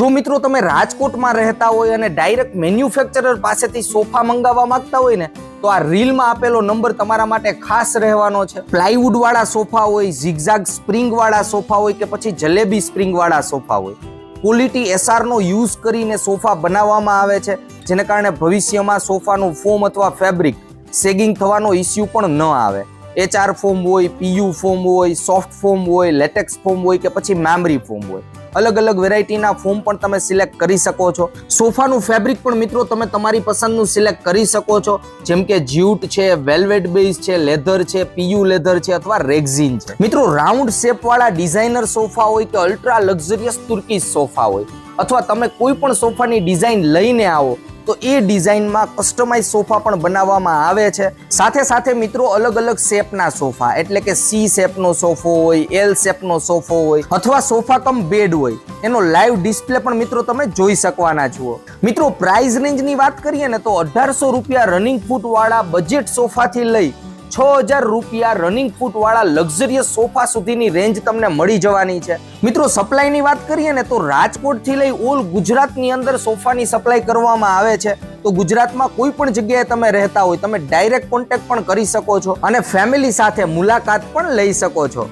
જો મિત્રો તમે રાજકોટમાં રહેતા હોય અને ડાયરેક્ટ મેન્યુફેક્ચરર પાસેથી સોફા મંગાવવા માંગતા હોય ને તો આ રીલમાં આપેલો નંબર તમારા માટે ખાસ રહેવાનો છે. પ્લાયવુડ વાળા સોફા હોય, ઝિગઝાગ સ્પ્રિંગ વાળા સોફા હોય કે પછી જલેબી સ્પ્રિંગ વાળા સોફા હોય, ક્વોલિટી SR નો યુઝ કરીને સોફા બનાવવામાં આવે છે, જેને કારણે ભવિષ્યમાં સોફાનું ફોમ અથવા ફેબ્રિક સેગિંગ થવાનો ઇસ્યુ પણ ન આવે. HR ફોમ હોય, PU ફોમ હોય, સોફ્ટ ફોમ હોય, લેટેક્સ ફોમ હોય કે પછી મેમરી ફોમ હોય, અલગ અલગ વેરાયટીના ફોમ પણ તમે સિલેક્ટ કરી શકો છો. સોફાનું ફેબ્રિક પણ મિત્રો તમે તમારી પસંદનું સિલેક્ટ કરી શકો છો, જેમ કે જ્યુટ છે, વેલ્વેટ બેઝ છે, લેધર છે, PU લેધર છે અથવા રેક્ઝિન છે. મિત્રો રાઉન્ડ શેપ વાળા ડિઝાઇનર સોફા હોય કે અલ્ટ્રા લક્ઝરિયસ તુર્કીશ સોફા હોય અથવા તમે કોઈ પણ સોફાની ડિઝાઇન લઈને આવો તો એ ડિઝાઇનમાં કસ્ટમાઇઝ સોફા પણ બનાવવામાં આવે છે. સાથે સાથે મિત્રો અલગ અલગ શેપના સોફા એટલે કે C શેપનો સોફો હોય, L શેપનો સોફો હોય અથવા સોફા કમ બેડ હોય, એનો લાઈવ ડિસ્પ્લે પણ મિત્રો તમે જોઈ શકવાના છો. મિત્રો પ્રાઇસ રેન્જની વાત કરીએ ને તો 1800 રૂપિયા રનિંગ ફૂટ વાળા બજેટ સોફાથી લઈ 6000 રૂપિયા રનિંગ ફૂટ વાળા લક્ઝરિયસ સોફા સુધીની રેન્જ તમને મળી જવાની છે. મિત્રો સપ્લાયની વાત કરીએ ને તો રાજકોટથી લઈ ઓલ ગુજરાતની અંદર સોફાની સપ્લાય કરવામાં આવે છે. તો ગુજરાતમાં કોઈ પણ જગ્યાએ તમે રહેતા હોય તમે ડાયરેક્ટ કોન્ટેક્ટ પણ કરી શકો છો અને ફેમિલી સાથે મુલાકાત પણ લઈ શકો છો.